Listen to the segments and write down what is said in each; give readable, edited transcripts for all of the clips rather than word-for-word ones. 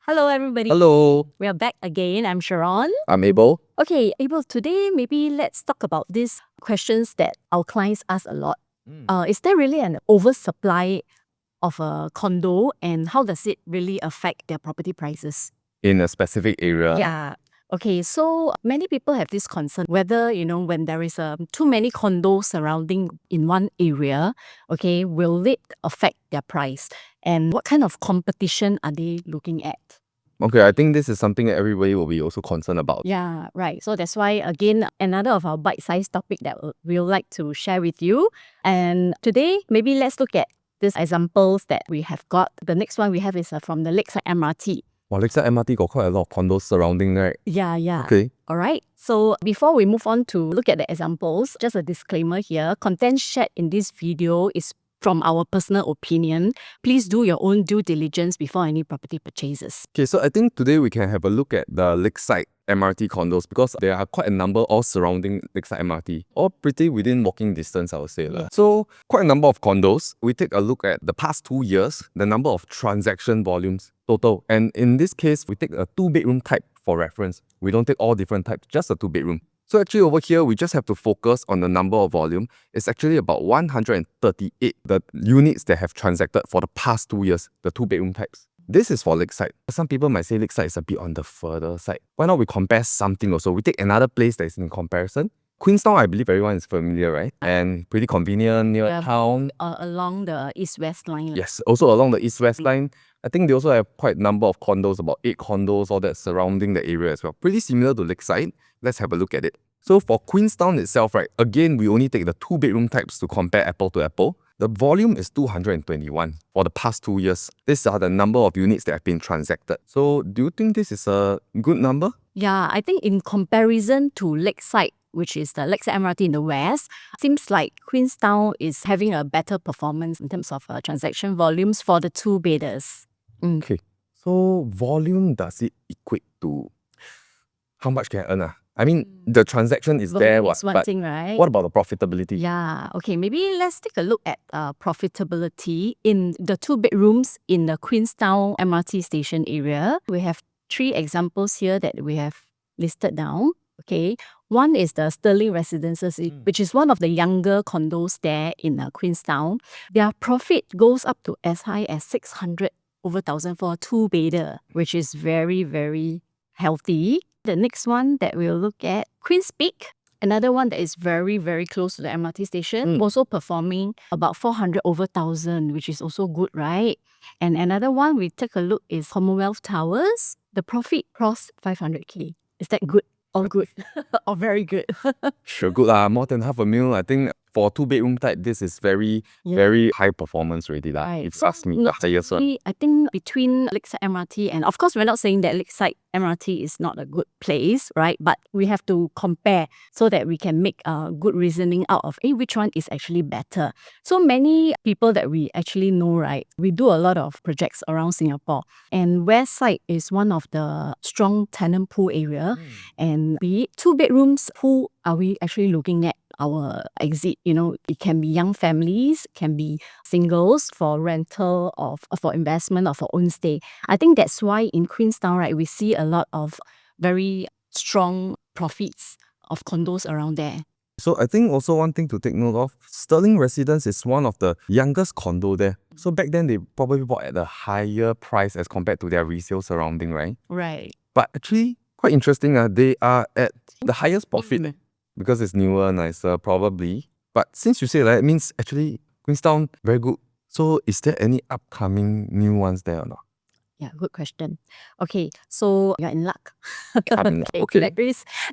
Hello, everybody. Hello, We are back again. I'm Sharon. I'm Abel. Okay, Abel, today maybe let's talk about these questions that our clients ask a lot. Is there really an oversupply of a condo, and how does it really affect their property prices? In a specific area. Yeah. Okay, so many people have this concern whether, when there is too many condos surrounding in one area, okay, will it affect their price? And what kind of competition are they looking at? Okay, I think this is something that everybody will be also concerned about. Yeah, right. So that's why, again, another of our bite-sized topic that we'd like to share with you. And today, maybe let's look at these examples that we have got. The next one we have is from the Lakeside MRT. Well, Lakeside MRT got quite a lot of condos surrounding, right? Yeah. Okay. All right. So before we move on to look at the examples, just a disclaimer here. Content shared in this video is from our personal opinion. Please do your own due diligence before any property purchases. Okay, so I think today we can have a look at the Lakeside MRT condos because there are quite a number all surrounding Lakeside MRT, all pretty within walking distance, I would say. Yeah. So, quite a number of condos. We take a look at the past 2 years, the number of transaction volumes total. And in this case, we take a 2-bedroom type for reference. We don't take all different types, just a 2-bedroom. So actually over here, we just have to focus on the number of volume. It's actually about 138, the units that have transacted for the past 2 years, the 2-bedroom types. This is for Lakeside. Some people might say Lakeside is a bit on the further side. Why not we compare something also? We take another place that is in comparison. Queenstown, I believe everyone is familiar, right? And pretty convenient, near town. Along the east-west line. Yes, also along the east-west line. I think they also have quite a number of condos, about 8 condos, all that surrounding the area as well. Pretty similar to Lakeside. Let's have a look at it. So for Queenstown itself, right, again, we only take the 2-bedroom types to compare apple to apple. The volume is 221 for the past 2 years. These are the number of units that have been transacted. So do you think this is a good number? Yeah, I think in comparison to Lakeside, which is the Lakeside MRT in the west, seems like Queenstown is having a better performance in terms of transaction volumes for the 2-bedders. Okay. So volume, does it equate to how much can I earn? I mean, the transaction is there, It's one but thing, right? what about the profitability? Yeah, okay, maybe let's take a look at profitability in the 2 bedrooms in the Queenstown MRT station area. We have 3 examples here that we have listed down. Okay, one is the Sterling Residences, which is one of the younger condos there in Queenstown. Their profit goes up to as high as 600 over 1,000 for a 2-bedder, which is very, very healthy. The next one that we'll look at, Queen's Peak, another one that is very, very close to the MRT station, also performing about 400 over 1,000, which is also good, right? And another one we take a look is Commonwealth Towers. The profit crossed 500k. Is that good or good or very good? Sure, good lah. More than half a mil. I think for a 2-bedroom type, this is very, very high performance already. Right. If you ask me, the highest one. I think between Lakeside MRT and, of course, we're not saying that Lakeside MRT is not a good place, right? But we have to compare so that we can make a good reasoning out of which one is actually better. So many people that we actually know, right? We do a lot of projects around Singapore, and West Side is one of the strong tenant pool area. And be it 2 bedrooms, who are we actually looking at? Our exit, it can be young families, can be singles for rental or for investment or for own stay. I think that's why in Queenstown, right, we see a lot of very strong profits of condos around there. So I think also one thing to take note of, Sterling Residence is one of the youngest condo there. So back then they probably bought at a higher price as compared to their resale surrounding, right? Right. But actually, quite interesting, they are at the highest profit. Because it's newer, nicer, probably. But since you say that, it means actually Queenstown, very good. So is there any upcoming new ones there or not? Yeah, good question. Okay, so you're in luck. Okay.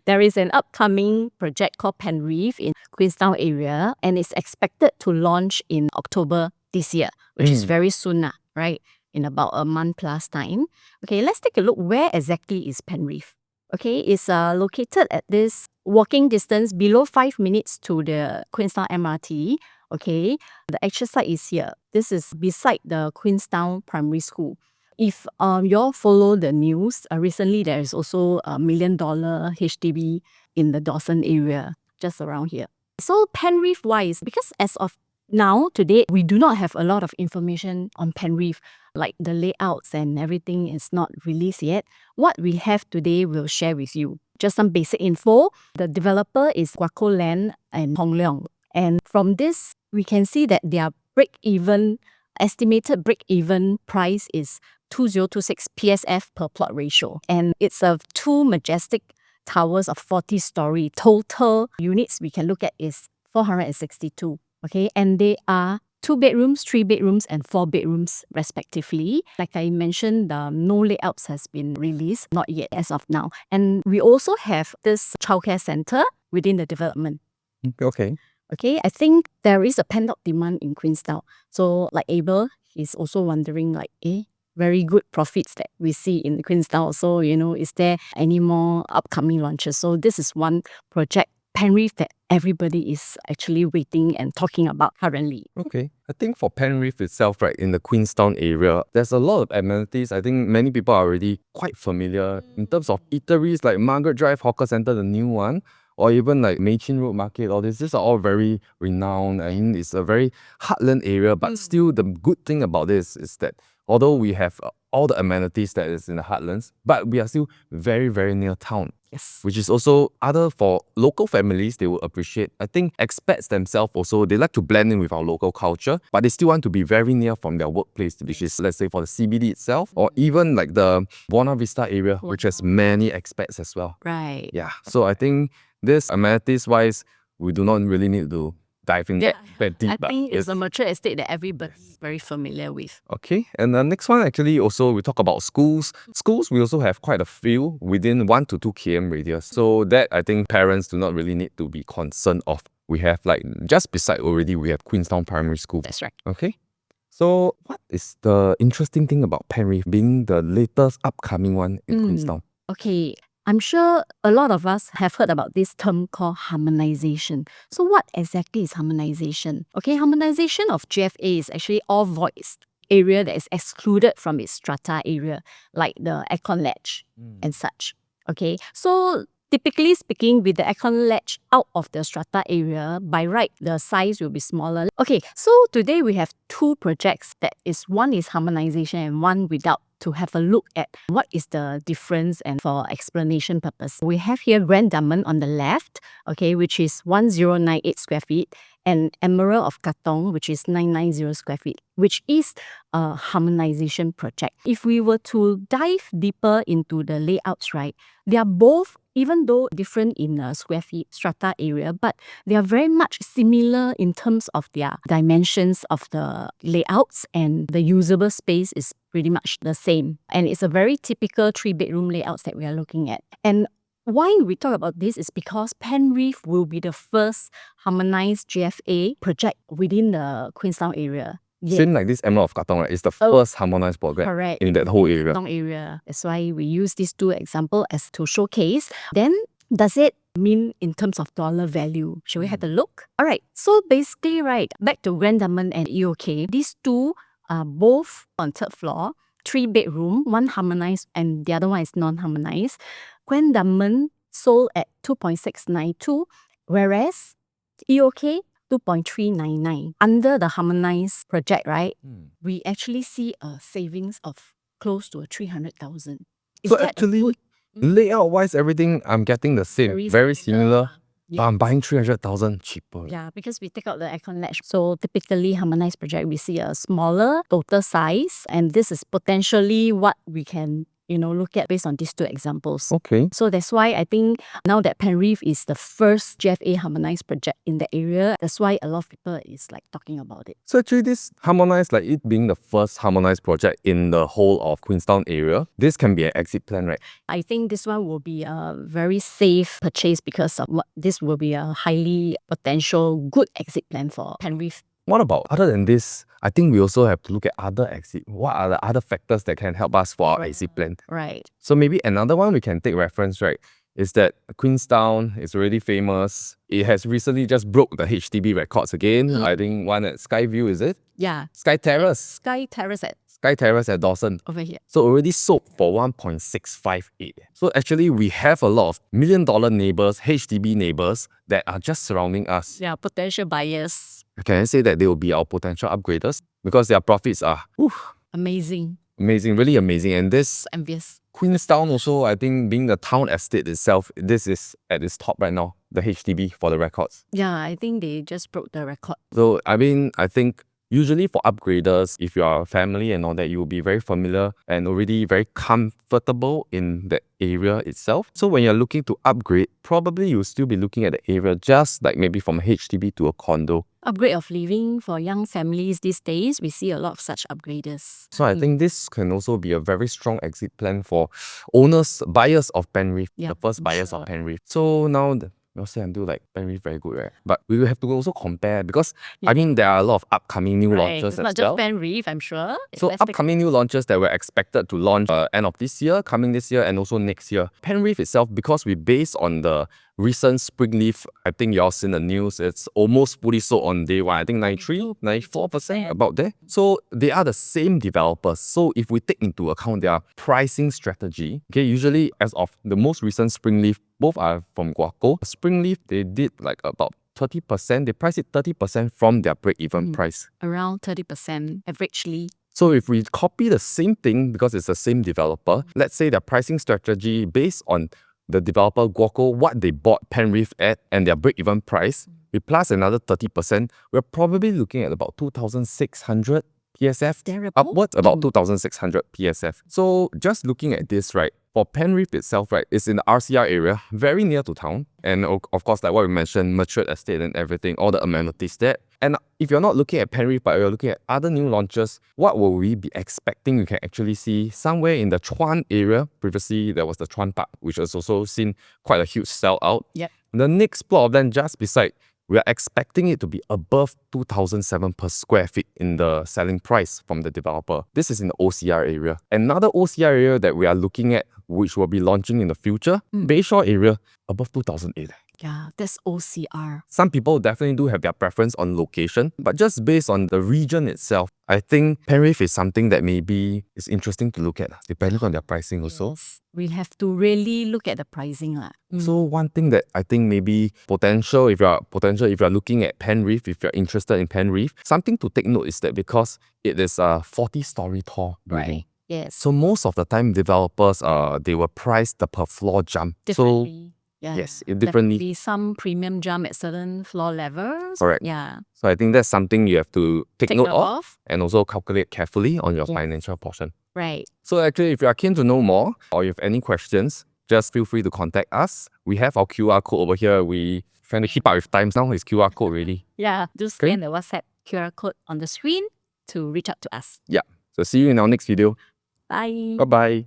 There is an upcoming project called Penrith in Queenstown area, and it's expected to launch in October this year, which is very soon, right? In about a month plus time. Okay, let's take a look. Where exactly is Penrith? Okay, it's located at this walking distance below 5 minutes to the Queenstown MRT. Okay, the actual site is here. This is beside the Queenstown Primary School. If you all follow the news, recently there is also a $1 million HDB in the Dawson area, just around here. So Penrith wise, because as of Now, today, we do not have a lot of information on Penrith, like the layouts and everything is not released yet. What we have today, we'll share with you. Just some basic info. The developer is Guaco Land and Hong Leong. And from this, we can see that their estimated break-even price is 2026 PSF per plot ratio. And it's of two majestic towers of 40-story. Total units we can look at is 462. Okay, and they are 2 bedrooms, 3 bedrooms, and 4 bedrooms respectively. Like I mentioned, no layouts has been released, not yet as of now. And we also have this childcare center within the development. Okay. Okay, I think there is a pent-up demand in Queenstown. So like Abel, he's also wondering like, very good profits that we see in Queenstown. So, is there any more upcoming launches? So this is one project, Penrith, that everybody is actually waiting and talking about currently. Okay. I think for Penrith itself, right, in the Queenstown area, there's a lot of amenities. I think many people are already quite familiar in terms of eateries like Margaret Drive Hawker Centre, the new one, or even like Mei Chin Road Market, all this. These are all very renowned. I mean, it's a very heartland area, but still the good thing about this is that although we have all the amenities that is in the heartlands, but we are still very, very near town. Yes. Which is also other for local families, they will appreciate. I think expats themselves also, they like to blend in with our local culture, but they still want to be very near from their workplace, which is, let's say, for the CBD itself, or even like the Buona Vista area, which has many expats as well. Right. Yeah, so I think this amenities-wise, we do not really need to dive in that deep. I think it's a mature estate that everybody's very familiar with. Okay, and the next one actually also we talk about schools. Schools, we also have quite a few within 1 to 2 km radius. So that I think parents do not really need to be concerned of. We have like just beside already we have Queenstown Primary School. That's right. Okay. So what is the interesting thing about Penrith being the latest upcoming one in Queenstown? Okay, I'm sure a lot of us have heard about this term called harmonization. So what exactly is harmonization? Okay, harmonization of GFA is actually all voids area that is excluded from its strata area, like the aircon ledge and such. Okay, so typically speaking, with the aircon ledge out of the strata area, by right, the size will be smaller. Okay, so today we have two projects that is, one is harmonization and one without, to have a look at what is the difference and for explanation purpose. We have here Grand Diamond on the left, okay, which is 1098 square feet, and Emerald of Katong, which is 990 square feet, which is a harmonization project. If we were to dive deeper into the layouts, right, they are both, even though different in square feet strata area, but they are very much similar in terms of their dimensions of the layouts, and the usable space is pretty much the same. And it's a very typical 3-bedroom layouts that we are looking at. And why we talk about this is because Penrith will be the first harmonized GFA project within the Queenstown area. Same like this Emerald of Katong, right? It's the first harmonized project in that whole area. Area. That's why we use these two examples as to showcase. Then, does it mean in terms of dollar value? Shall we have a look? Alright, so basically, right, back to Grand Diamond and EOK, these two are both on third floor, 3-bedroom, one harmonized and the other one is non-harmonized. Grand Diamond sold at 2.692, whereas EOK 2.399. Under the harmonized project, right, we actually see a savings of close to 300,000. So actually, layout-wise, everything I'm getting the same, very similar. But I'm buying 300,000 cheaper. Yeah, because we take out the aircon ledge. So typically harmonized project, we see a smaller total size, and this is potentially what we can look at based on these two examples. Okay. So that's why I think now that Penrith is the first GFA harmonized project in the area, that's why a lot of people is like talking about it. So actually this harmonized, like it being the first harmonized project in the whole of Queenstown area, this can be an exit plan, right? I think this one will be a very safe purchase because of this will be a highly potential good exit plan for Penrith. What about, other than this, I think we also have to look at other exit. What are the other factors that can help us for our exit plan? Right. So maybe another one we can take reference, right, is that Queenstown is already famous. It has recently just broke the HDB records again. I think one at Skyview, is it? Yeah. Sky Terrace. Sky Terrace at Dawson. over here. So already sold for 1.658. So actually we have a lot of $1 million neighbors, HDB neighbors that are just surrounding us. Yeah, potential buyers. can I say that they will be our potential upgraders because their profits are Amazing. amazing, really amazing. And this Envious. Queenstown also, I think being the town estate itself, this is at its top right now, the HDB for the records. Yeah, I think they just broke the record. So, I mean, I think usually for upgraders, if you are a family and all that, you will be very familiar and already very comfortable in the area itself. So when you're looking to upgrade, probably you'll still be looking at the area just like maybe from a HDB to a condo. Upgrade of living for young families these days, we see a lot of such upgraders. So I think this can also be a very strong exit plan for owners, buyers of Penrith, the first buyers of Penrith. So now you'll say until like Penrith very good, right? But we will have to also compare because I mean there are a lot of upcoming new launches It's as not well. just Penrith, I'm sure. So Let's take- upcoming new launches that we're expected to launch end of this year, coming this year, and also next year. Penrith itself, because we based on the recent Springleaf, I think y'all seen the news, it's almost fully sold on day one. I think 93, 94%, about there. So they are the same developers. So if we take into account their pricing strategy, okay, usually as of the most recent Springleaf, both are from Guaco. Springleaf, they did like about 30%, they price it 30% from their break-even price. Around 30% averagely. So if we copy the same thing because it's the same developer, let's say their pricing strategy based on the developer Guaco, what they bought Penrith at and their break-even price, we plus another 30%, we're probably looking at about 2,600 PSF, Thereabouts? upwards about 2,600 PSF. So just looking at this, right, for Penrith itself, right, it's in the RCR area, very near to town. And of course, like what we mentioned, matured estate and everything, all the amenities there. And if you're not looking at Penrith, but you're looking at other new launches, what will we be expecting? You can actually see somewhere in the Chuan area. Previously, there was the Chuan Park, which has also seen quite a huge sell-out. Yep. The next plot of land just beside, we are expecting it to be above 2,007 per square feet in the selling price from the developer. This is in the OCR area. Another OCR area that we are looking at, which will be launching in the future, Bayshore area, above 2,008. Yeah, that's OCR. Some people definitely do have their preference on location, but just based on the region itself, I think Penrith is something that maybe is interesting to look at, depending on their pricing also. We have to really look at the pricing. So one thing that I think maybe potential, if you're looking at Penrith, if you're interested in Penrith, something to take note is that because it is a 40-story tall building. Right. Yes. So most of the time developers, they will price the per floor jump. Differently. Yeah. Yes, it differently. There will be some premium jump at certain floor levels. Correct. Yeah. So I think that's something you have to take note of of. and also calculate carefully on your financial portion. Right. So actually, if you are keen to know more or you have any questions, just feel free to contact us. We have our QR code over here. We trying to keep up with times now. It's QR code already. Yeah. Just scan the WhatsApp QR code on the screen to reach out to us. Yeah. So see you in our next video. Bye. Bye-bye.